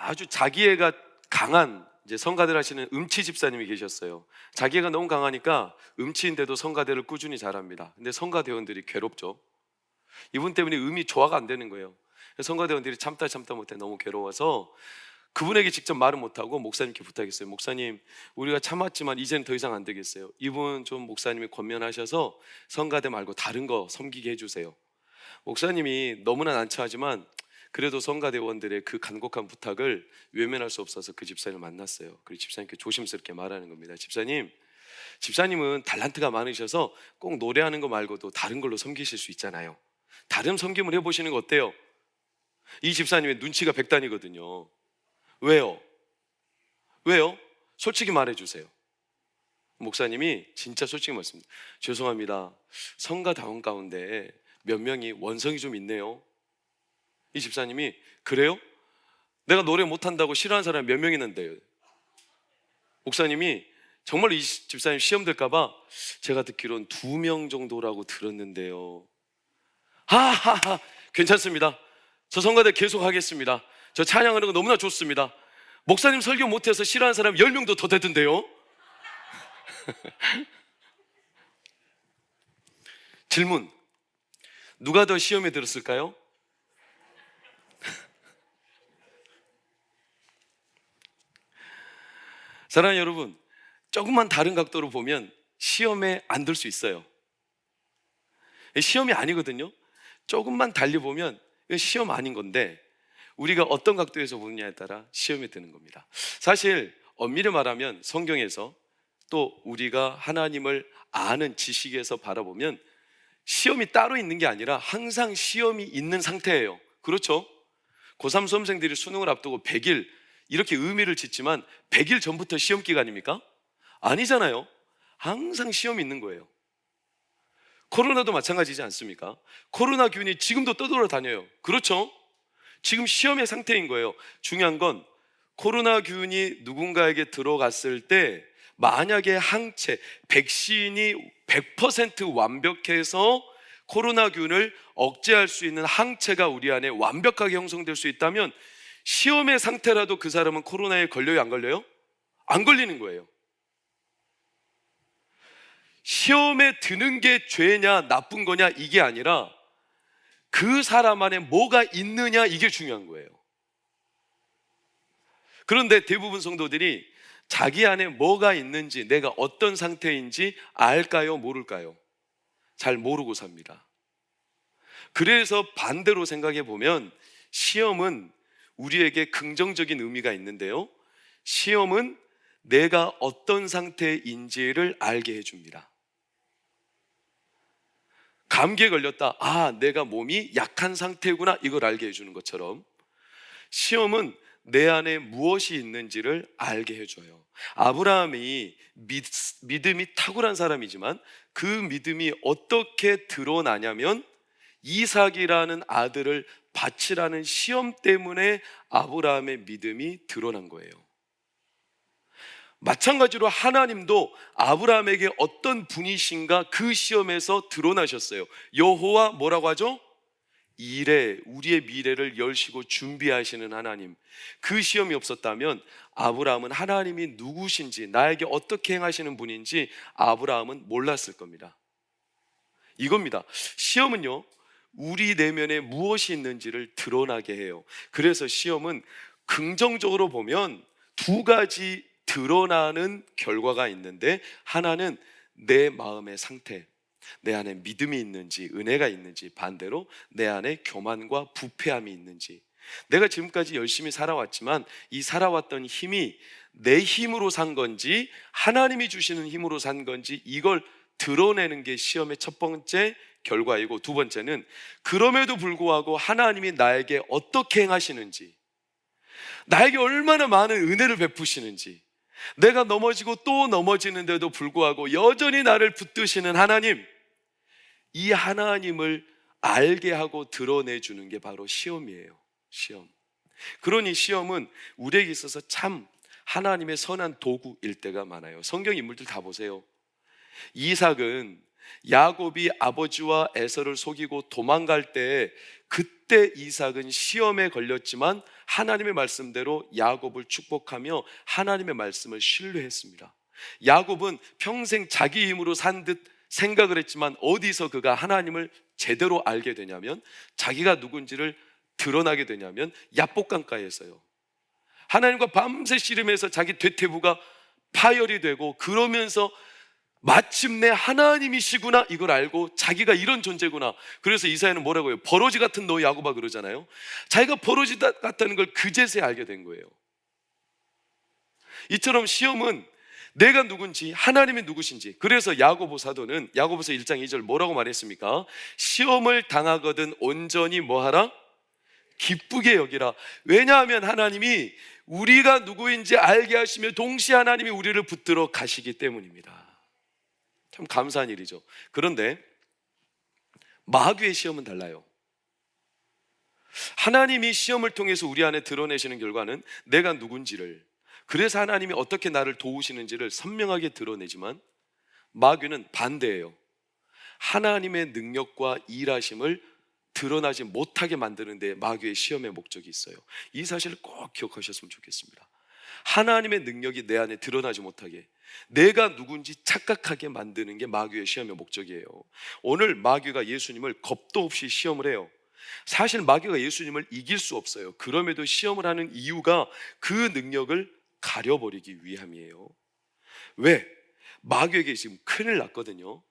아주 자기애가 강한 이제 성가대를 하시는 음치 집사님이 계셨어요. 자기애가 너무 강하니까 음치인데도 성가대를 꾸준히 잘합니다. 근데 성가대원들이 괴롭죠. 이분 때문에 음이 조화가 안 되는 거예요. 성가대원들이 참다 못해 너무 괴로워서 그분에게 직접 말은 못하고 목사님께 부탁했어요. 목사님, 우리가 참았지만 이제는 더 이상 안 되겠어요. 이분 좀 목사님이 권면하셔서 성가대 말고 다른 거 섬기게 해주세요. 목사님이 너무나 난처하지만 그래도 성가대원들의 그 간곡한 부탁을 외면할 수 없어서 그 집사님을 만났어요. 그리고 집사님께 조심스럽게 말하는 겁니다. 집사님은 달란트가 많으셔서 꼭 노래하는 거 말고도 다른 걸로 섬기실 수 있잖아요. 다른 섬김을 해보시는 거 어때요? 이 집사님의 눈치가 백단이거든요. 왜요? 솔직히 말해주세요. 목사님이 진짜 솔직히 말씀드립니다. 죄송합니다. 성가다원 가운데 몇 명이 원성이 좀 있네요. 이 집사님이 그래요? 내가 노래 못한다고 싫어하는 사람이 몇 명 있는데요. 목사님이 정말 이 집사님 시험 될까봐 제가 듣기로는 2명 정도라고 들었는데요. 하하하, 괜찮습니다. 저 성가대 계속 하겠습니다. 저 찬양하는 거 너무나 좋습니다. 목사님 설교 못해서 싫어하는 사람 10명도 더 되던데요. 질문, 누가 더 시험에 들었을까요? 사랑하는 여러분, 조금만 다른 각도로 보면 시험에 안 들 수 있어요. 시험이 아니거든요. 조금만 달리 보면 시험 아닌 건데 우리가 어떤 각도에서 보느냐에 따라 시험에 드는 겁니다. 사실 엄밀히 말하면 성경에서 또 우리가 하나님을 아는 지식에서 바라보면 시험이 따로 있는 게 아니라 항상 시험이 있는 상태예요. 그렇죠? 고3 수험생들이 수능을 앞두고 100일 이렇게 의미를 짓지만 100일 전부터 시험 기간입니까? 아니잖아요. 항상 시험이 있는 거예요. 코로나도 마찬가지지 않습니까? 코로나 균이 지금도 떠돌아다녀요. 그렇죠? 지금 시험의 상태인 거예요. 중요한 건 코로나 균이 누군가에게 들어갔을 때 만약에 항체, 백신이 100% 완벽해서 코로나 균을 억제할 수 있는 항체가 우리 안에 완벽하게 형성될 수 있다면 시험의 상태라도 그 사람은 코로나에 걸려요, 안 걸려요? 안 걸리는 거예요. 시험에 드는 게 죄냐 나쁜 거냐 이게 아니라 그 사람 안에 뭐가 있느냐 이게 중요한 거예요. 그런데 대부분 성도들이 자기 안에 뭐가 있는지, 내가 어떤 상태인지 알까요, 모를까요? 잘 모르고 삽니다. 그래서 반대로 생각해 보면 시험은 우리에게 긍정적인 의미가 있는데요, 시험은 내가 어떤 상태인지를 알게 해줍니다. 감기에 걸렸다, 내가 몸이 약한 상태구나, 이걸 알게 해주는 것처럼 시험은 내 안에 무엇이 있는지를 알게 해줘요. 아브라함이 믿음이 탁월한 사람이지만 그 믿음이 어떻게 드러나냐면 이삭이라는 아들을 바치라는 시험 때문에 아브라함의 믿음이 드러난 거예요. 마찬가지로 하나님도 아브라함에게 어떤 분이신가 그 시험에서 드러나셨어요. 여호와 뭐라고 하죠? 이레, 우리의 미래를 열시고 준비하시는 하나님. 그 시험이 없었다면 아브라함은 하나님이 누구신지, 나에게 어떻게 행하시는 분인지 아브라함은 몰랐을 겁니다. 이겁니다. 시험은요, 우리 내면에 무엇이 있는지를 드러나게 해요. 그래서 시험은 긍정적으로 보면 두 가지 드러나는 결과가 있는데, 하나는 내 마음의 상태, 내 안에 믿음이 있는지, 은혜가 있는지, 반대로 내 안에 교만과 부패함이 있는지. 내가 지금까지 열심히 살아왔지만 이 살아왔던 힘이 내 힘으로 산 건지 하나님이 주시는 힘으로 산 건지, 이걸 드러내는 게 시험의 첫 번째 결과이고, 두 번째는 그럼에도 불구하고 하나님이 나에게 어떻게 행하시는지, 나에게 얼마나 많은 은혜를 베푸시는지, 내가 넘어지고 또 넘어지는데도 불구하고 여전히 나를 붙드시는 하나님, 이 하나님을 알게 하고 드러내주는 게 바로 시험이에요. 시험. 그러니 시험은 우리에게 있어서 참 하나님의 선한 도구일 때가 많아요. 성경 인물들 다 보세요. 이삭은 야곱이 아버지와 에서를 속이고 도망갈 때 그때 이삭은 시험에 걸렸지만 하나님의 말씀대로 야곱을 축복하며 하나님의 말씀을 신뢰했습니다. 야곱은 평생 자기 힘으로 산 듯 생각을 했지만 어디서 그가 하나님을 제대로 알게 되냐면, 자기가 누군지를 드러나게 되냐면 야복강가에서요. 하나님과 밤새 씨름해서 자기 되태부가 파열이 되고, 그러면서 마침내 하나님이시구나 이걸 알고 자기가 이런 존재구나. 그래서 이사야는 뭐라고 해요? 버러지 같은 너 야곱아 그러잖아요. 자기가 버러지 같다는 걸 그제서야 알게 된 거예요. 이처럼 시험은 내가 누군지, 하나님이 누구신지. 그래서 야고보 사도는 야고보서 1장 2절 뭐라고 말했습니까? 시험을 당하거든 온전히 뭐하라? 기쁘게 여기라. 왜냐하면 하나님이 우리가 누구인지 알게 하시며 동시에 하나님이 우리를 붙들어 가시기 때문입니다. 참 감사한 일이죠. 그런데 마귀의 시험은 달라요. 하나님이 시험을 통해서 우리 안에 드러내시는 결과는 내가 누군지를, 그래서 하나님이 어떻게 나를 도우시는지를 선명하게 드러내지만, 마귀는 반대예요. 하나님의 능력과 일하심을 드러나지 못하게 만드는 데 마귀의 시험의 목적이 있어요. 이 사실을 꼭 기억하셨으면 좋겠습니다. 하나님의 능력이 내 안에 드러나지 못하게, 내가 누군지 착각하게 만드는 게 마귀의 시험의 목적이에요. 오늘 마귀가 예수님을 겁도 없이 시험을 해요. 사실 마귀가 예수님을 이길 수 없어요. 그럼에도 시험을 하는 이유가 그 능력을 가려버리기 위함이에요. 왜? 마귀에게 지금 큰일 났거든요.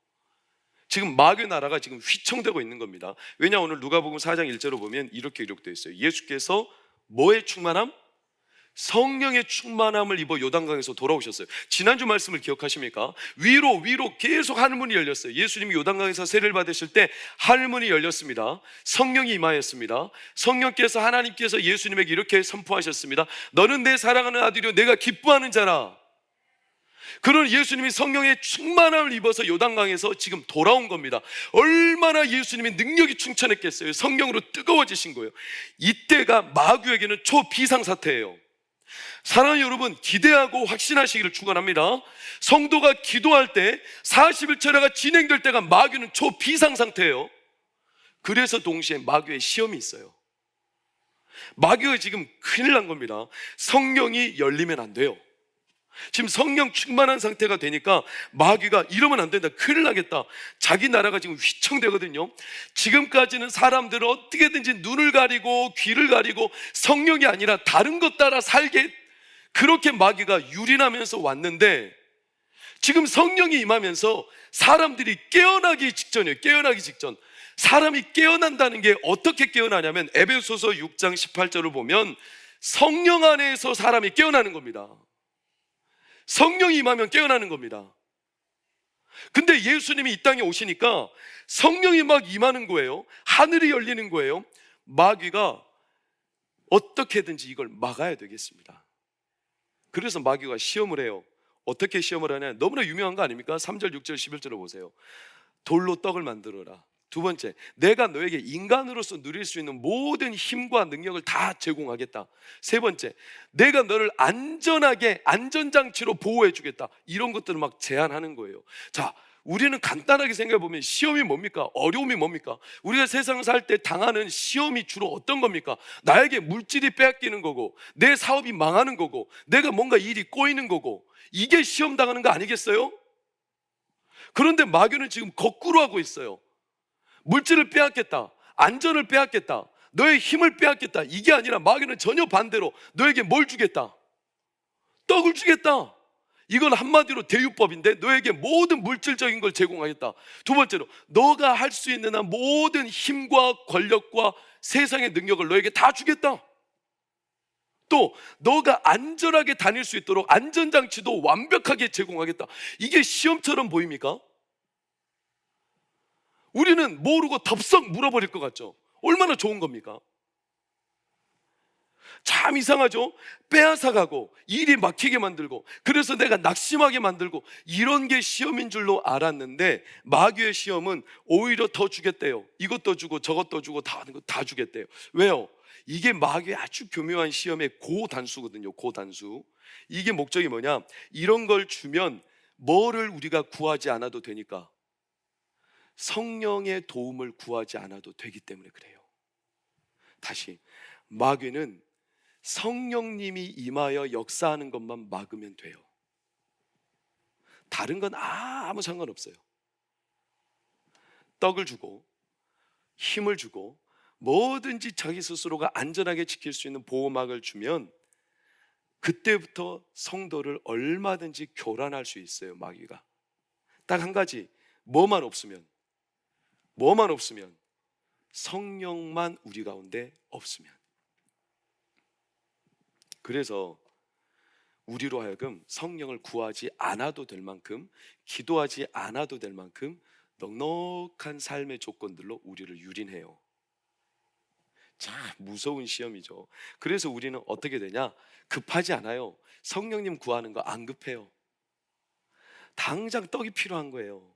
지금 마귀 나라가 지금 휘청되고 있는 겁니다. 왜냐, 오늘 누가복음 4장 1절로 보면 이렇게 기록되어 있어요. 예수께서 뭐의 충만함? 성령의 충만함을 입어 요단강에서 돌아오셨어요. 지난주 말씀을 기억하십니까? 위로 계속 하늘문이 열렸어요. 예수님이 요단강에서 세례를 받으실 때 하늘문이 열렸습니다. 성령이 임하였습니다. 성령께서, 하나님께서 예수님에게 이렇게 선포하셨습니다. 너는 내 사랑하는 아들이요 내가 기뻐하는 자라. 그런 예수님이 성령의 충만함을 입어서 요단강에서 지금 돌아온 겁니다. 얼마나 예수님의 능력이 충천했겠어요. 성령으로 뜨거워지신 거예요. 이때가 마귀에게는 초비상사태예요. 사랑하는 여러분, 기대하고 확신하시기를 축원합니다. 성도가 기도할 때 40일 철야가 진행될 때가 마귀는 초비상상태예요. 그래서 동시에 마귀의 시험이 있어요. 마귀가 지금 큰일 난 겁니다. 성령이 열리면 안 돼요. 지금 성령 충만한 상태가 되니까 마귀가 이러면 안 된다, 큰일 나겠다, 자기 나라가 지금 휘청되거든요. 지금까지는 사람들은 어떻게든지 눈을 가리고 귀를 가리고 성령이 아니라 다른 것 따라 살게, 그렇게 마귀가 유린하면서 왔는데, 지금 성령이 임하면서 사람들이 깨어나기 직전이에요. 깨어나기 직전. 사람이 깨어난다는 게 어떻게 깨어나냐면, 에베소서 6장 18절을 보면 성령 안에서 사람이 깨어나는 겁니다. 성령이 임하면 깨어나는 겁니다. 근데 예수님이 이 땅에 오시니까 성령이 막 임하는 거예요. 하늘이 열리는 거예요. 마귀가 어떻게든지 이걸 막아야 되겠습니다. 그래서 마귀가 시험을 해요. 어떻게 시험을 하냐? 너무나 유명한 거 아닙니까? 3절, 6절, 11절을 보세요. 돌로 떡을 만들어라. 두 번째, 내가 너에게 인간으로서 누릴 수 있는 모든 힘과 능력을 다 제공하겠다. 세 번째, 내가 너를 안전하게 안전장치로 보호해 주겠다. 이런 것들을 막 제안하는 거예요. 자, 우리는 간단하게 생각해 보면 시험이 뭡니까? 어려움이 뭡니까? 우리가 세상을 살 때 당하는 시험이 주로 어떤 겁니까? 나에게 물질이 빼앗기는 거고, 내 사업이 망하는 거고, 내가 뭔가 일이 꼬이는 거고, 이게 시험 당하는 거 아니겠어요? 그런데 마귀는 지금 거꾸로 하고 있어요. 물질을 빼앗겠다, 안전을 빼앗겠다, 너의 힘을 빼앗겠다. 이게 아니라 마귀는 전혀 반대로 너에게 뭘 주겠다? 떡을 주겠다. 이건 한마디로 대유법인데, 너에게 모든 물질적인 걸 제공하겠다. 두 번째로, 너가 할 수 있는 한 모든 힘과 권력과 세상의 능력을 너에게 다 주겠다. 또 너가 안전하게 다닐 수 있도록 안전장치도 완벽하게 제공하겠다. 이게 시험처럼 보입니까? 우리는 모르고 덥석 물어버릴 것 같죠? 얼마나 좋은 겁니까? 참 이상하죠? 빼앗아가고 일이 막히게 만들고, 그래서 내가 낙심하게 만들고, 이런 게 시험인 줄로 알았는데, 마귀의 시험은 오히려 더 주겠대요. 이것도 주고 저것도 주고 다 주겠대요. 왜요? 이게 마귀의 아주 교묘한 시험의 고단수거든요. 고단수. 이게 목적이 뭐냐? 이런 걸 주면 뭐를 우리가 구하지 않아도 되니까 성령의 도움을 구하지 않아도 되기 때문에 그래요. 다시, 마귀는 성령님이 임하여 역사하는 것만 막으면 돼요. 다른 건 아무 상관없어요. 떡을 주고 힘을 주고 뭐든지 자기 스스로가 안전하게 지킬 수 있는 보호막을 주면 그때부터 성도를 얼마든지 교란할 수 있어요. 마귀가 딱 한 가지, 뭐만 없으면 성령만 우리 가운데 없으면. 그래서 우리로 하여금 성령을 구하지 않아도 될 만큼, 기도하지 않아도 될 만큼 넉넉한 삶의 조건들로 우리를 유린해요. 참 무서운 시험이죠. 그래서 우리는 어떻게 되냐? 급하지 않아요. 성령님 구하는 거 안 급해요. 당장 떡이 필요한 거예요.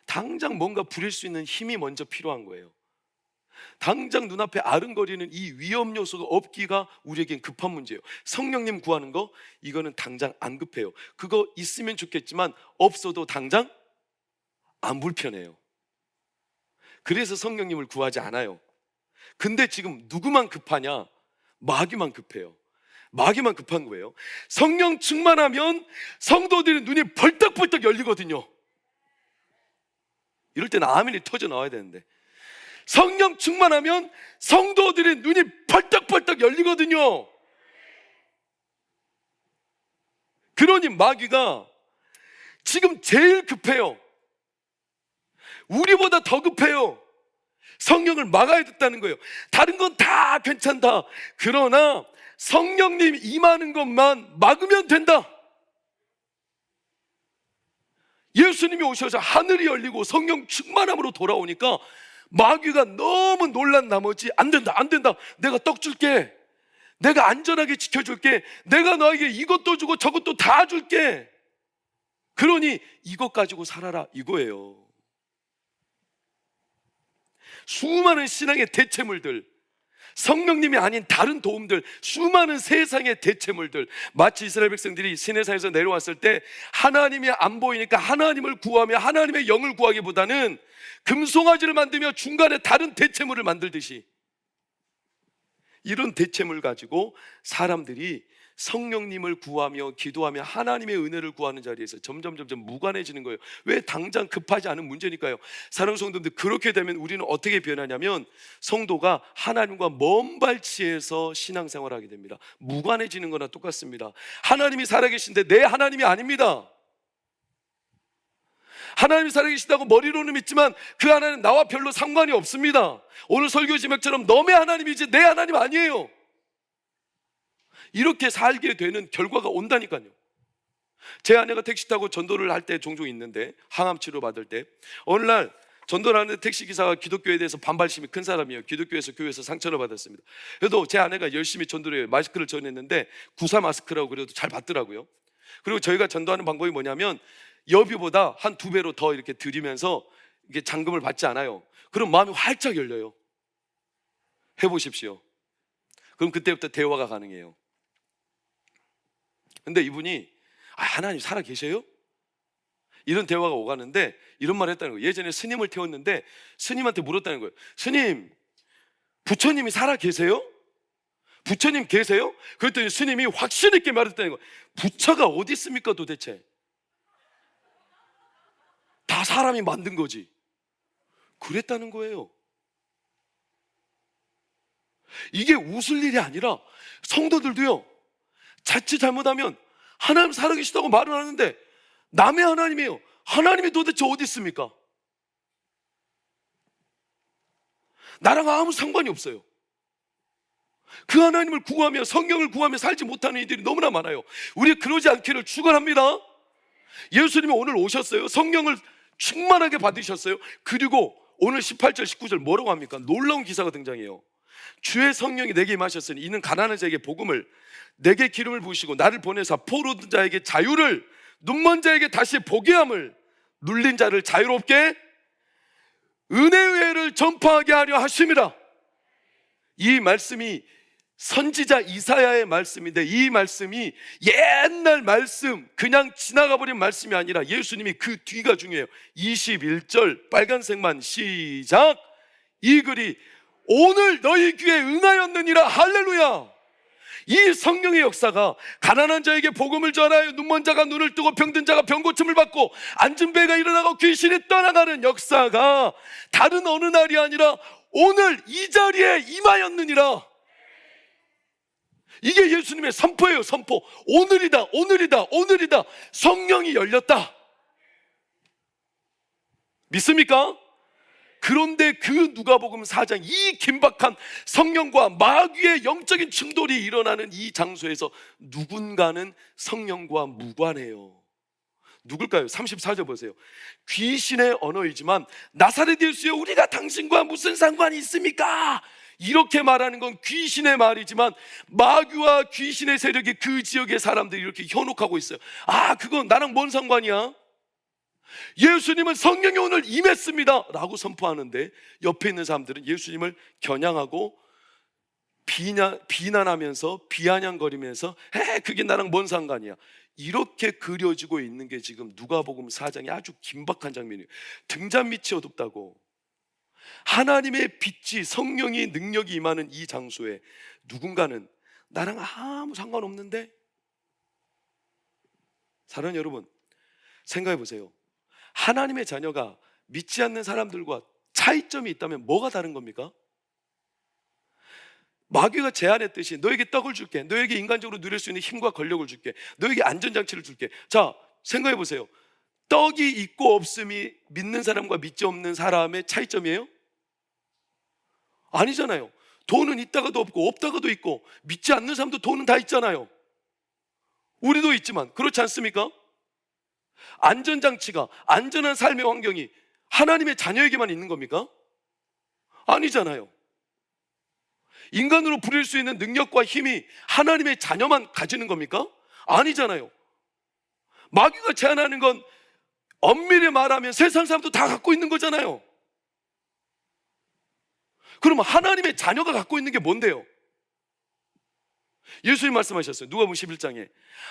당장 뭔가 부릴 수 있는 힘이 먼저 필요한 거예요. 당장 눈앞에 아른거리는 이 위험 요소가 없기가 우리에겐 급한 문제예요. 성령님 구하는 거, 이거는 당장 안 급해요. 그거 있으면 좋겠지만 없어도 당장 안 불편해요. 그래서 성령님을 구하지 않아요. 근데 지금 누구만 급하냐? 마귀만 급해요. 마귀만 급한 거예요. 성령 충만하면 성도들의 눈이 벌떡벌떡 열리거든요. 이럴 때는 아멘이 터져 나와야 되는데, 성령 충만하면 성도들의 눈이 벌떡벌떡 열리거든요. 그러니 마귀가 지금 제일 급해요. 우리보다 더 급해요. 성령을 막아야 됐다는 거예요. 다른 건 다 괜찮다. 그러나 성령님 임하는 것만 막으면 된다. 예수님이 오셔서 하늘이 열리고 성령 충만함으로 돌아오니까 마귀가 너무 놀란 나머지 안 된다, 내가 떡 줄게, 내가 안전하게 지켜줄게, 내가 너에게 이것도 주고 저것도 다 줄게, 그러니 이것 가지고 살아라, 이거예요. 수많은 신앙의 대체물들, 성령님이 아닌 다른 도움들, 수많은 세상의 대체물들, 마치 이스라엘 백성들이 시내산에서 내려왔을 때 하나님이 안 보이니까 하나님을 구하며 하나님의 영을 구하기보다는 금송아지를 만들며 중간에 다른 대체물을 만들듯이, 이런 대체물 가지고 사람들이 성령님을 구하며 기도하며 하나님의 은혜를 구하는 자리에서 점점 무관해지는 거예요. 왜? 당장 급하지 않은 문제니까요. 사랑하는 성도들, 그렇게 되면 우리는 어떻게 변하냐면 성도가 하나님과 먼 발치에서 신앙생활을 하게 됩니다. 무관해지는 거나 똑같습니다. 하나님이 살아계신데 내 하나님이 아닙니다. 하나님이 살아계시다고 머리로는 믿지만 그 하나님은 나와 별로 상관이 없습니다. 오늘 설교 제목처럼 너의 하나님이지 내 하나님 아니에요. 이렇게 살게 되는 결과가 온다니까요. 제 아내가 택시 타고 전도를 할 때 종종 있는데, 항암 치료 받을 때 어느 날 전도를 하는데 택시기사가 기독교에 대해서 반발심이 큰 사람이에요. 기독교에서 교회에서 상처를 받았습니다. 그래도 제 아내가 열심히 전도를 해요. 마스크를 전했는데 구사 마스크라고 그래도 잘 받더라고요. 그리고 저희가 전도하는 방법이 뭐냐면 여비보다 한 2배로 더 이렇게 드리면서 이게 잔금을 받지 않아요. 그럼 마음이 활짝 열려요. 해보십시오. 그럼 그때부터 대화가 가능해요. 근데 이분이 하나님 살아 계세요? 이런 대화가 오가는데 이런 말을 했다는 거예요. 예전에 스님을 태웠는데 스님한테 물었다는 거예요. 스님, 부처님이 살아 계세요? 부처님 계세요? 그랬더니 스님이 확신 있게 말했다는 거예요. 부처가 어디 있습니까 도대체? 다 사람이 만든 거지. 그랬다는 거예요. 이게 웃을 일이 아니라 성도들도요, 자칫 잘못하면 하나님 살아계시다고 말을 하는데 남의 하나님이에요. 하나님이 도대체 어디 있습니까? 나랑 아무 상관이 없어요. 그 하나님을 구하며 성경을 구하며 살지 못하는 이들이 너무나 많아요. 우리 그러지 않기를 축원합니다. 예수님이 오늘 오셨어요. 성령을 충만하게 받으셨어요. 그리고 오늘 18절 19절 뭐라고 합니까? 놀라운 기사가 등장해요. 주의 성령이 내게 임하셨으니 이는 가난한 자에게 복음을, 내게 기름을 부으시고 나를 보내사 포로된 자에게 자유를, 눈먼 자에게 다시 보게 함을, 눌린 자를 자유롭게 은혜의 회를 전파하게 하려 하심이라. 이 말씀이 선지자 이사야의 말씀인데, 이 말씀이 옛날 말씀, 그냥 지나가 버린 말씀이 아니라 예수님이 그 뒤가 중요해요. 21절 빨간색만 시작. 이 글이 오늘 너희 귀에 응하였느니라. 할렐루야. 이 성령의 역사가 가난한 자에게 복음을 전하여 눈먼 자가 눈을 뜨고 병든 자가 병고침을 받고 앉은 배가 일어나고 귀신이 떠나가는 역사가 다른 어느 날이 아니라 오늘 이 자리에 임하였느니라. 이게 예수님의 선포예요. 선포. 오늘이다, 오늘이다, 오늘이다. 성령이 열렸다. 믿습니까? 그런데 그 누가복음 4장, 이 긴박한 성령과 마귀의 영적인 충돌이 일어나는 이 장소에서 누군가는 성령과 무관해요. 누굴까요? 34절 보세요. 귀신의 언어이지만 나사렛 예수여, 우리가 당신과 무슨 상관이 있습니까? 이렇게 말하는 건 귀신의 말이지만 마귀와 귀신의 세력이 그 지역의 사람들이 이렇게 현혹하고 있어요. 아, 그건 나랑 뭔 상관이야? 예수님은 성령이 오늘 임했습니다 라고 선포하는데 옆에 있는 사람들은 예수님을 겨냥하고 비난하면서 비아냥거리면서 그게 나랑 뭔 상관이야, 이렇게 그려지고 있는 게 지금 누가복음 4장이 아주 긴박한 장면이에요. 등잔 밑이 어둡다고. 하나님의 빛이, 성령의 능력이 임하는 이 장소에 누군가는 나랑 아무 상관없는데? 사랑하는 여러분, 생각해 보세요. 하나님의 자녀가 믿지 않는 사람들과 차이점이 있다면 뭐가 다른 겁니까? 마귀가 제안했듯이 너에게 떡을 줄게, 너에게 인간적으로 누릴 수 있는 힘과 권력을 줄게, 너에게 안전장치를 줄게. 자, 생각해 보세요. 떡이 있고 없음이 믿는 사람과 믿지 없는 사람의 차이점이에요? 아니잖아요. 돈은 있다가도 없고 없다가도 있고, 믿지 않는 사람도 돈은 다 있잖아요. 우리도 있지만 그렇지 않습니까? 안전장치가, 안전한 삶의 환경이 하나님의 자녀에게만 있는 겁니까? 아니잖아요. 인간으로 부릴 수 있는 능력과 힘이 하나님의 자녀만 가지는 겁니까? 아니잖아요. 마귀가 제안하는 건 엄밀히 말하면 세상 사람도 다 갖고 있는 거잖아요. 그러면 하나님의 자녀가 갖고 있는 게 뭔데요? 예수님 말씀하셨어요. 누가복음 11장에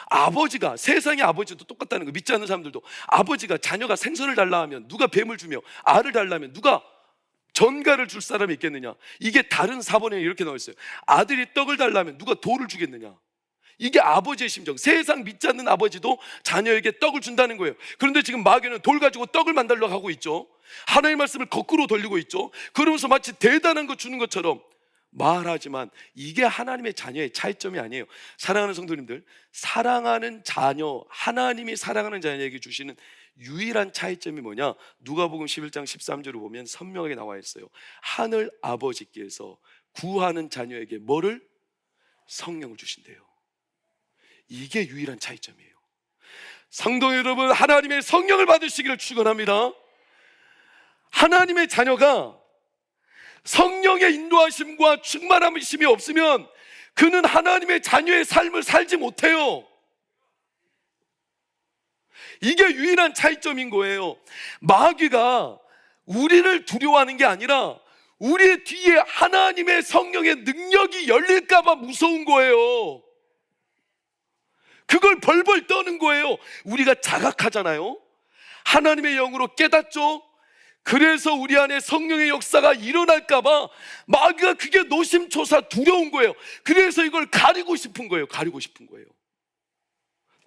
아버지가, 세상의 아버지도 똑같다는 거, 믿지 않는 사람들도 아버지가 자녀가 생선을 달라 하면 누가 뱀을 주며, 알을 달라 하면 누가 전갈을 줄 사람이 있겠느냐? 이게 다른 사본에 이렇게 나와 있어요. 아들이 떡을 달라 하면 누가 돌을 주겠느냐? 이게 아버지의 심정. 세상 믿지 않는 아버지도 자녀에게 떡을 준다는 거예요. 그런데 지금 마귀는 돌 가지고 떡을 만들려고 하고 있죠. 하나님의 말씀을 거꾸로 돌리고 있죠. 그러면서 마치 대단한 거 주는 것처럼 말하지만 이게 하나님의 자녀의 차이점이 아니에요. 사랑하는 성도님들, 사랑하는 자녀, 하나님이 사랑하는 자녀에게 주시는 유일한 차이점이 뭐냐? 누가복음 11장 13절을 보면 선명하게 나와 있어요. 하늘 아버지께서 구하는 자녀에게 뭐를? 성령을 주신대요. 이게 유일한 차이점이에요. 성도 여러분, 하나님의 성령을 받으시기를 축원합니다. 하나님의 자녀가 성령의 인도하심과 충만하심이 없으면 그는 하나님의 자녀의 삶을 살지 못해요. 이게 유일한 차이점인 거예요. 마귀가 우리를 두려워하는 게 아니라 우리의 뒤에 하나님의 성령의 능력이 열릴까 봐 무서운 거예요. 그걸 벌벌 떠는 거예요. 우리가 자각하잖아요. 하나님의 영으로 깨닫죠. 그래서 우리 안에 성령의 역사가 일어날까 봐 마귀가 그게 노심초사 두려운 거예요. 그래서 이걸 가리고 싶은 거예요. 가리고 싶은 거예요.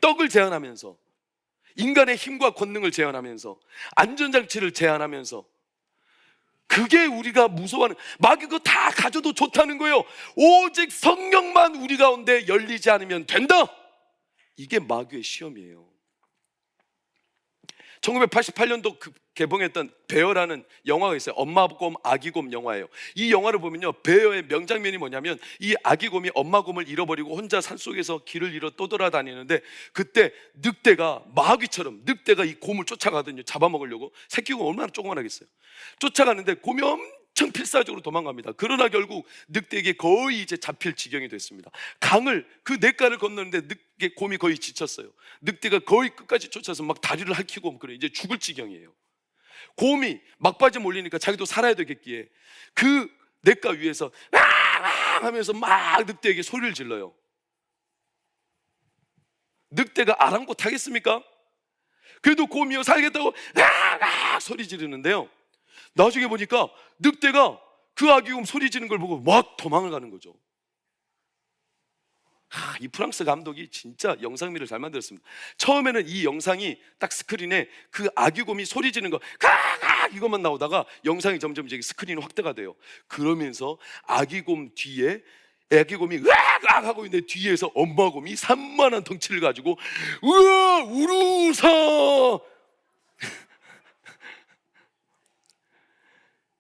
떡을 제한하면서, 인간의 힘과 권능을 제한하면서, 안전장치를 제한하면서, 그게 우리가 무서워하는, 마귀 그거 다 가져도 좋다는 거예요. 오직 성령만 우리 가운데 열리지 않으면 된다. 이게 마귀의 시험이에요. 1988년도 개봉했던 베어라는 영화가 있어요. 엄마곰 아기곰 영화예요. 이 영화를 보면요, 베어의 명장면이 뭐냐면 이 아기곰이 엄마곰을 잃어버리고 혼자 산속에서 길을 잃어 떠돌아다니는데 그때 늑대가, 마귀처럼 늑대가 이 곰을 쫓아가거든요. 잡아먹으려고. 새끼곰 얼마나 조그만하겠어요. 쫓아가는데 곰이 엄청 필사적으로 도망갑니다. 그러나 결국 늑대에게 거의 이제 잡힐 지경이 됐습니다. 강을, 그 냇가를 건너는데 곰이 거의 지쳤어요. 늑대가 거의 끝까지 쫓아서 막 다리를 핥히고 그래, 이제 죽을 지경이에요. 곰이 막바지 몰리니까 자기도 살아야 되겠기에 그 냇가 위에서 하면서 막 늑대에게 소리를 질러요. 늑대가 아랑곳하겠습니까? 그래도 곰이여 살겠다고 소리 지르는데요, 나중에 보니까 늑대가 그 아기곰 소리 지르는 걸 보고 막 도망을 가는 거죠. 이 프랑스 감독이 진짜 영상미를 잘 만들었습니다. 처음에는 이 영상이 딱 스크린에 그 아기곰이 소리 지르는 거 이것만 나오다가 영상이 점점 이제 스크린이 확대가 돼요. 그러면서 아기곰 뒤에 아기곰이 으악 하고 있는데 뒤에서 엄마곰이 산만한 덩치를 가지고 우와 우루사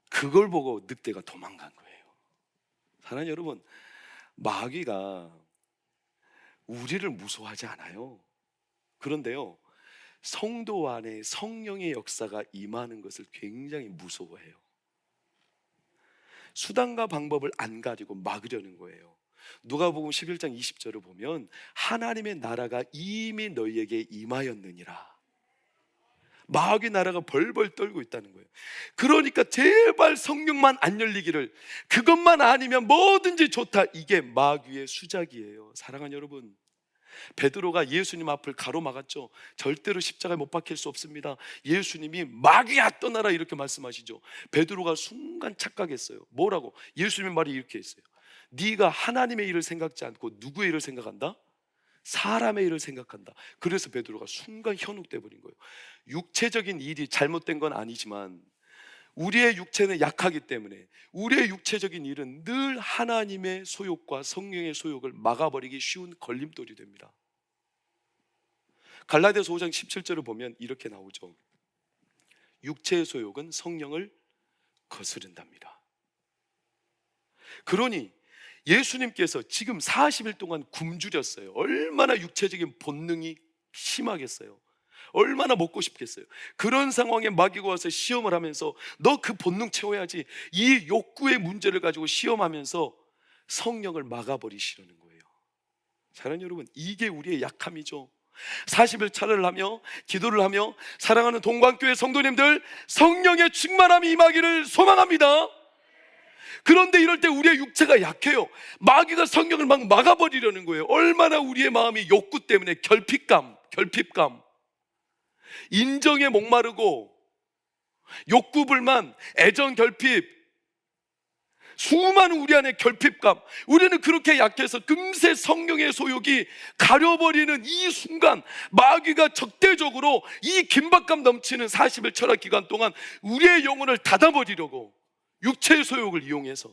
그걸 보고 늑대가 도망간 거예요. 사랑하는 여러분, 마귀가 우리를 무서워하지 않아요. 그런데요, 성도 안에 성령의 역사가 임하는 것을 굉장히 무서워해요. 수단과 방법을 안 가지고 막으려는 거예요. 누가복음 11장 20절을 보면 하나님의 나라가 이미 너희에게 임하였느니라. 마귀의 나라가 벌벌 떨고 있다는 거예요. 그러니까 제발 성령만 안 열리기를, 그것만 아니면 뭐든지 좋다, 이게 마귀의 수작이에요. 사랑하는 여러분, 베드로가 예수님 앞을 가로막았죠. 절대로 십자가에 못 박힐 수 없습니다. 예수님이 마귀야 떠나라 이렇게 말씀하시죠. 베드로가 순간 착각했어요. 뭐라고? 예수님 말이 이렇게 했어요. 네가 하나님의 일을 생각지 않고 누구의 일을 생각한다? 사람의 일을 생각한다. 그래서 베드로가 순간 현혹돼 버린 거예요. 육체적인 일이 잘못된 건 아니지만 우리의 육체는 약하기 때문에 우리의 육체적인 일은 늘 하나님의 소욕과 성령의 소욕을 막아버리기 쉬운 걸림돌이 됩니다. 갈라디아서 5장 17절을 보면 이렇게 나오죠. 육체의 소욕은 성령을 거스른답니다. 그러니 예수님께서 지금 40일 동안 굶주렸어요. 얼마나 육체적인 본능이 심하겠어요. 얼마나 먹고 싶겠어요. 그런 상황에 마귀가 와서 시험을 하면서 너 그 본능 채워야지, 이 욕구의 문제를 가지고 시험하면서 성령을 막아버리시려는 거예요. 사랑하는 여러분, 이게 우리의 약함이죠. 40일 차를 하며 기도를 하며 사랑하는 동광교회 성도님들, 성령의 충만함이 임하기를 소망합니다. 그런데 이럴 때 우리의 육체가 약해요. 마귀가 성령을 막 막아버리려는 거예요. 얼마나 우리의 마음이 욕구 때문에 결핍감, 인정에 목마르고 욕구 불만, 애정 결핍, 수많은 우리 안에 결핍감, 우리는 그렇게 약해서 금세 성령의 소욕이 가려버리는 이 순간 마귀가 적대적으로 이 긴박감 넘치는 40일 철학 기간 동안 우리의 영혼을 닫아버리려고 육체의 소욕을 이용해서,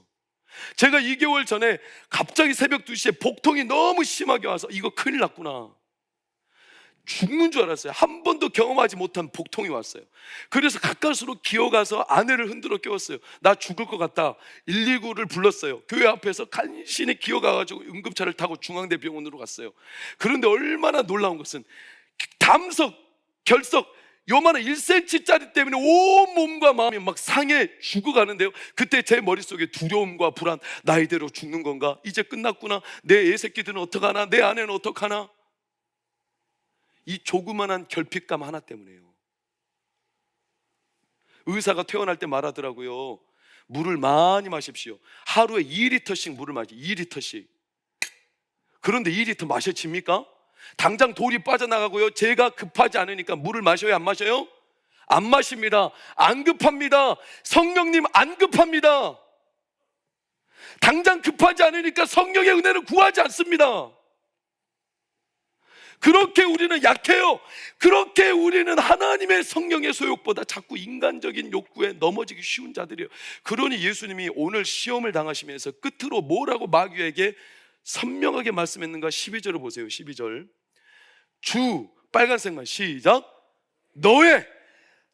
제가 2개월 전에 갑자기 새벽 2시에 복통이 너무 심하게 와서 이거 큰일 났구나, 죽는 줄 알았어요. 한 번도 경험하지 못한 복통이 왔어요. 그래서 가까스로 기어가서 아내를 흔들어 깨웠어요. 나 죽을 것 같다. 119를 불렀어요. 교회 앞에서 간신히 기어가가지고 응급차를 타고 중앙대병원으로 갔어요. 그런데 얼마나 놀라운 것은 담석, 결석 요만한 1cm짜리 때문에 온 몸과 마음이 막 상해 죽어가는데요, 그때 제 머릿속에 두려움과 불안, 나 이대로 죽는 건가? 이제 끝났구나. 내 애새끼들은 어떡하나? 내 아내는 어떡하나? 이 조그만한 결핍감 하나 때문에요. 의사가 퇴원할 때 말하더라고요. 물을 많이 마십시오. 하루에 2리터씩 물을 마시, 2리터씩. 그런데 2리터 마셔집니까? 당장 돌이 빠져나가고요. 제가 급하지 않으니까 물을 마셔요, 안 마셔요? 안 마십니다. 안 급합니다. 성령님 안 급합니다. 당장 급하지 않으니까 성령의 은혜를 구하지 않습니다. 그렇게 우리는 약해요. 그렇게 우리는 하나님의 성령의 소욕보다 자꾸 인간적인 욕구에 넘어지기 쉬운 자들이에요. 그러니 예수님이 오늘 시험을 당하시면서 끝으로 뭐라고 마귀에게 선명하게 말씀했는가? 12절을 보세요. 12절. 주, 빨간색만 시작.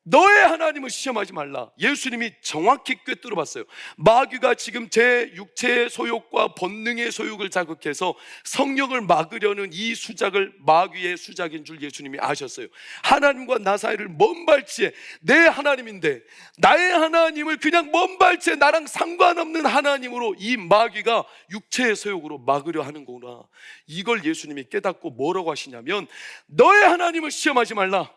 너의 하나님을 시험하지 말라. 예수님이 정확히 꿰뚫어 봤어요. 마귀가 지금 제 육체의 소욕과 본능의 소욕을 자극해서 성령을 막으려는 이 수작을 마귀의 수작인 줄 예수님이 아셨어요. 하나님과 나 사이를 먼 발치에, 내 하나님인데 나의 하나님을 그냥 먼 발치에 나랑 상관없는 하나님으로 이 마귀가 육체의 소욕으로 막으려 하는 거구나. 이걸 예수님이 깨닫고 뭐라고 하시냐면 너의 하나님을 시험하지 말라.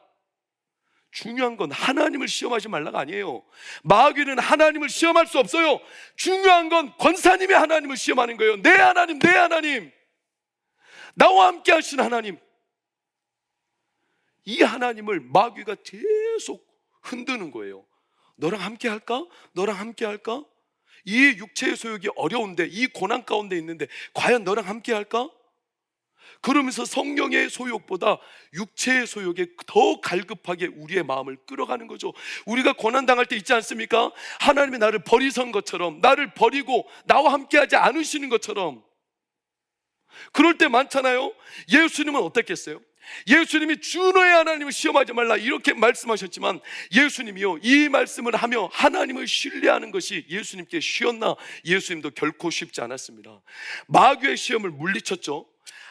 중요한 건 하나님을 시험하지 말라가 아니에요. 마귀는 하나님을 시험할 수 없어요. 중요한 건 권사님이 하나님을 시험하는 거예요. 내 하나님, 내 하나님, 나와 함께 하신 하나님. 이 하나님을 마귀가 계속 흔드는 거예요. 너랑 함께 할까? 너랑 함께 할까? 이 육체의 소욕이 어려운데, 이 고난 가운데 있는데 과연 너랑 함께 할까? 그러면서 성령의 소욕보다 육체의 소욕에 더 갈급하게 우리의 마음을 끌어가는 거죠. 우리가 고난당할 때 있지 않습니까? 하나님이 나를 버리선 것처럼, 나를 버리고 나와 함께하지 않으시는 것처럼. 그럴 때 많잖아요. 예수님은 어땠겠어요? 예수님이 주 너의 하나님을 시험하지 말라 이렇게 말씀하셨지만, 예수님이요, 이 말씀을 하며 하나님을 신뢰하는 것이 예수님께 쉬웠나? 예수님도 결코 쉽지 않았습니다. 마귀의 시험을 물리쳤죠.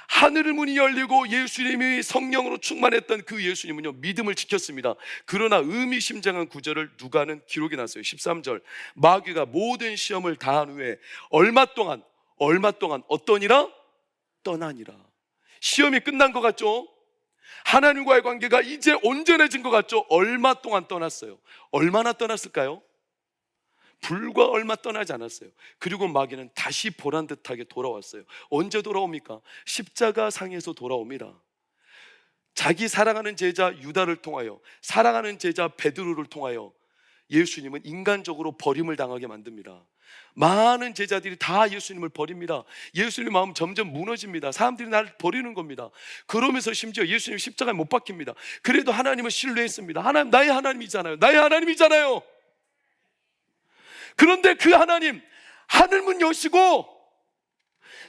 하늘의 문이 열리고 예수님이 성령으로 충만했던 그 예수님은요, 믿음을 지켰습니다. 그러나 의미심장한 구절을 누가는 기록이 났어요. 13절, 마귀가 모든 시험을 다한 후에 얼마 동안 어떠니라? 떠나니라. 시험이 끝난 것 같죠? 하나님과의 관계가 이제 온전해진 것 같죠? 얼마 동안 떠났어요. 얼마나 떠났을까요? 불과 얼마 떠나지 않았어요. 그리고 마귀는 다시 보란듯하게 돌아왔어요. 언제 돌아옵니까? 십자가 상에서 돌아옵니다. 자기 사랑하는 제자 유다를 통하여, 사랑하는 제자 베드로를 통하여 예수님은 인간적으로 버림을 당하게 만듭니다. 많은 제자들이 다 예수님을 버립니다. 예수님의 마음 점점 무너집니다. 사람들이 나를 버리는 겁니다. 그러면서 심지어 예수님 십자가에 못 박힙니다. 그래도 하나님을 신뢰했습니다. 하나님, 나의 하나님이잖아요. 나의 하나님이잖아요. 그런데 그 하나님, 하늘문 여시고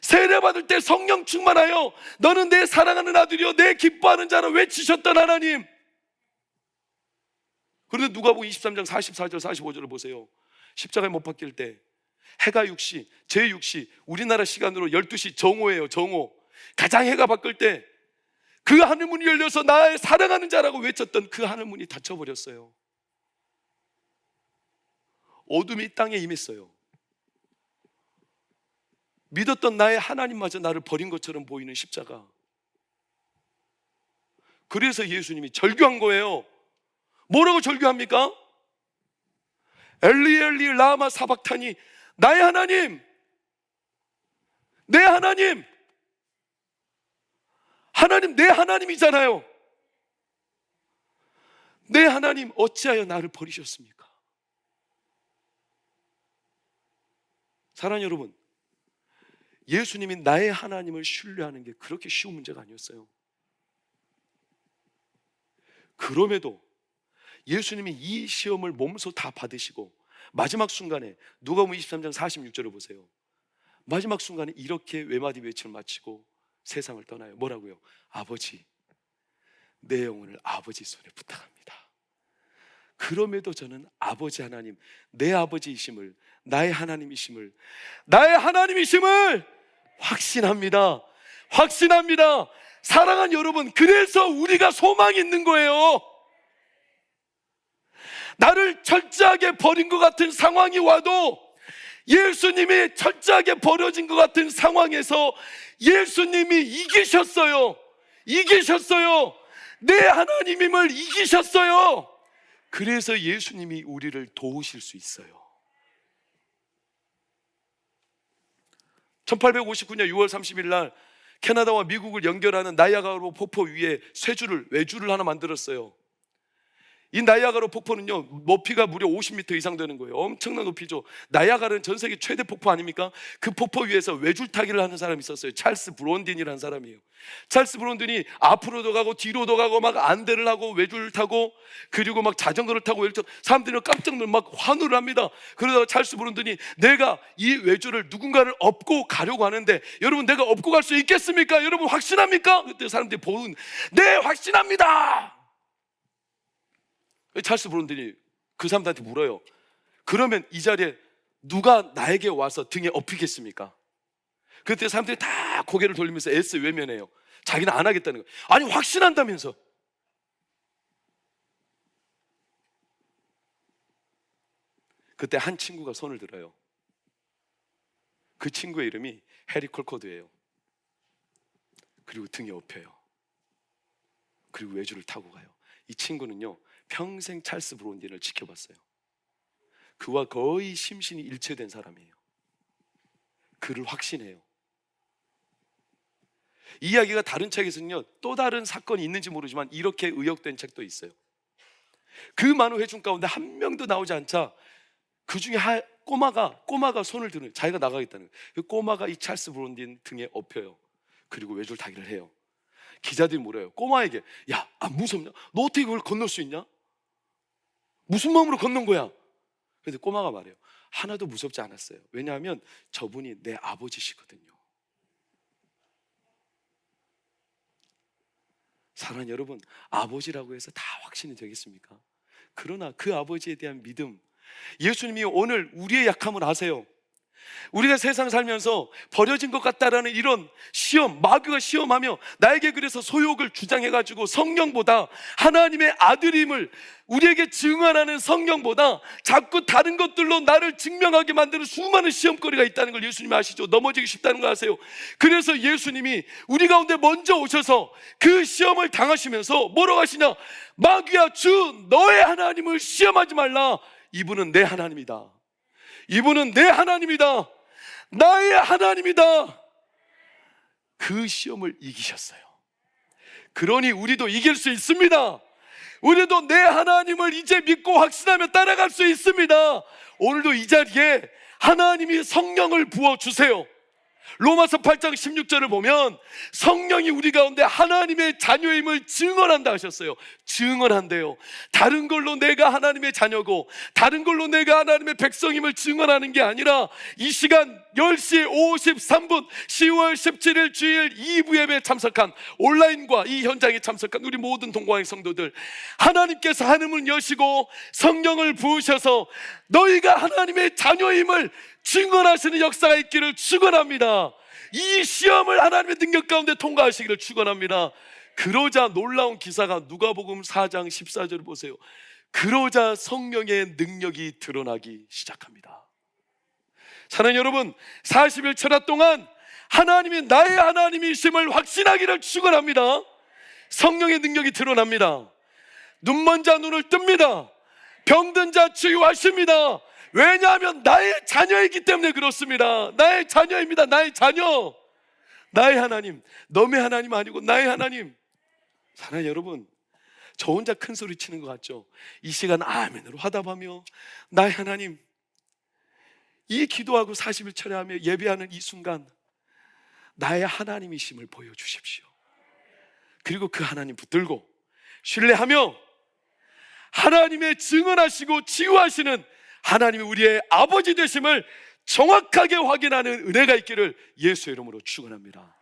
세례받을 때 성령 충만하여 너는 내 사랑하는 아들이요 내 기뻐하는 자라 외치셨던 하나님. 그런데 누가복음 23장 44절 45절을 보세요. 십자가에 못 박힐 때 해가 6시, 제6시, 우리나라 시간으로 12시 정오예요. 정오. 가장 해가 바뀔 때 그 하늘문이 열려서 나의 사랑하는 자라고 외쳤던 그 하늘문이 닫혀버렸어요. 어둠이 땅에 임했어요. 믿었던 나의 하나님마저 나를 버린 것처럼 보이는 십자가. 그래서 예수님이 절규한 거예요. 뭐라고 절규합니까? 엘리 엘리 라마 사박타니, 나의 하나님, 내 하나님, 하나님 내 하나님이잖아요. 내 하나님 어찌하여 나를 버리셨습니까? 사랑하는 여러분, 예수님이 나의 하나님을 신뢰하는 게 그렇게 쉬운 문제가 아니었어요. 그럼에도 예수님이 이 시험을 몸소 다 받으시고 마지막 순간에 누가복음 23장 46절을 보세요. 마지막 순간에 이렇게 외마디 외침을 마치고 세상을 떠나요. 뭐라고요? 아버지, 내 영혼을 아버지 손에 부탁합니다. 그럼에도 저는 아버지 하나님, 내 아버지이심을, 나의 하나님이심을 확신합니다. 확신합니다. 사랑하는 여러분, 그래서 우리가 소망이 있는 거예요. 나를 철저하게 버린 것 같은 상황이 와도, 예수님이 철저하게 버려진 것 같은 상황에서 예수님이 이기셨어요. 내 하나님임을 이기셨어요. 그래서 예수님이 우리를 도우실 수 있어요. 1859년 6월 30일 날 캐나다와 미국을 연결하는 나이아가라 폭포 위에 외주를 하나 만들었어요. 이 나이아가라 폭포는요, 높이가 무려 50m 이상 되는 거예요. 엄청난 높이죠. 나이아가라는 전 세계 최대 폭포 아닙니까? 그 폭포 위에서 외줄타기를 하는 사람이 있었어요. 찰스 브론딘이라는 사람이에요. 찰스 브론딘이 앞으로도 가고 뒤로도 가고 막 안대를 하고 외줄 타고, 그리고 막 자전거를 타고, 사람들이 깜짝 놀라 막 환호를 합니다. 그러다가 찰스 브론딘이 내가 이 외줄을 누군가를 업고 가려고 하는데, 여러분 내가 업고 갈 수 있겠습니까? 여러분 확신합니까? 그때 사람들이 보는, 네 확신합니다. 찰스 브론딘이 그 사람들한테 물어요. 그러면 이 자리에 누가 나에게 와서 등에 업히겠습니까? 그때 사람들이 다 고개를 돌리면서 S 외면해요. 자기는 안 하겠다는 거예요. 아니 확신한다면서. 그때 한 친구가 손을 들어요. 그 친구의 이름이 해리 콜코드예요. 그리고 등에 업혀요. 그리고 외주를 타고 가요. 이 친구는요, 평생 찰스 브론딘을 지켜봤어요. 그와 거의 심신이 일체된 사람이에요. 그를 확신해요. 이 이야기가 다른 책에서는요, 또 다른 사건이 있는지 모르지만 이렇게 의역된 책도 있어요. 그 많은 회중 가운데 한 명도 나오지 않자 그 중에 꼬마가 손을 드는, 자기가 나가겠다는 거예요. 그 꼬마가 이 찰스 브론딘 등에 엎혀요. 그리고 외줄타기를 해요. 기자들이 물어요. 꼬마에게, 야, 무섭냐? 너 어떻게 그걸 건널 수 있냐? 무슨 마음으로 건넌 거야? 그래서 꼬마가 말해요. 하나도 무섭지 않았어요. 왜냐하면 저분이 내 아버지시거든요. 사랑하는 여러분, 아버지라고 해서 다 확신이 되겠습니까? 그러나 그 아버지에 대한 믿음, 예수님이 오늘 우리의 약함을 아세요. 우리가 세상 살면서 버려진 것 같다라는 이런 시험, 마귀가 시험하며 나에게 그래서 소욕을 주장해가지고 성령보다, 하나님의 아들임을 우리에게 증언하는 성령보다 자꾸 다른 것들로 나를 증명하게 만드는 수많은 시험거리가 있다는 걸 예수님이 아시죠? 넘어지기 쉽다는 거 아세요? 그래서 예수님이 우리 가운데 먼저 오셔서 그 시험을 당하시면서 뭐라고 하시냐? 마귀야, 주 너의 하나님을 시험하지 말라. 이분은 내 하나님이다. 이분은 내 하나님이다. 나의 하나님이다. 그 시험을 이기셨어요. 그러니 우리도 이길 수 있습니다. 우리도 내 하나님을 이제 믿고 확신하며 따라갈 수 있습니다. 오늘도 이 자리에 하나님이 성령을 부어주세요. 로마서 8장 16절을 보면 성령이 우리 가운데 하나님의 자녀임을 증언한다 하셨어요. 증언한대요. 다른 걸로 내가 하나님의 자녀고 다른 걸로 내가 하나님의 백성임을 증언하는 게 아니라 이 시간 10시 53분 10월 17일 주일 2부 예배에 참석한, 온라인과 이 현장에 참석한 우리 모든 동광의 성도들, 하나님께서 하늘을 여시고 성령을 부으셔서 너희가 하나님의 자녀임을 증언하시는 역사가 있기를 축원합니다. 이 시험을 하나님의 능력 가운데 통과하시기를 축원합니다. 그러자 놀라운 기사가 누가복음 4장 14절을 보세요. 그러자 성령의 능력이 드러나기 시작합니다. 사랑하는 여러분, 40일 철야 동안 하나님이 나의 하나님이심을 확신하기를 축원합니다. 성령의 능력이 드러납니다. 눈먼 자 눈을 뜹니다. 병든 자 치유하십니다. 왜냐하면 나의 자녀이기 때문에 그렇습니다. 나의 자녀입니다. 나의 자녀. 나의 하나님, 너의 하나님 아니고 나의 하나님. 사랑하는 여러분, 저 혼자 큰 소리 치는 것 같죠? 이 시간 아멘으로 화답하며 나의 하나님, 이 기도하고 40일 철야하며 예배하는 이 순간 나의 하나님이심을 보여주십시오. 그리고 그 하나님 붙들고 신뢰하며 하나님의 증언하시고 치유하시는 하나님이 우리의 아버지 되심을 정확하게 확인하는 은혜가 있기를 예수의 이름으로 축원합니다.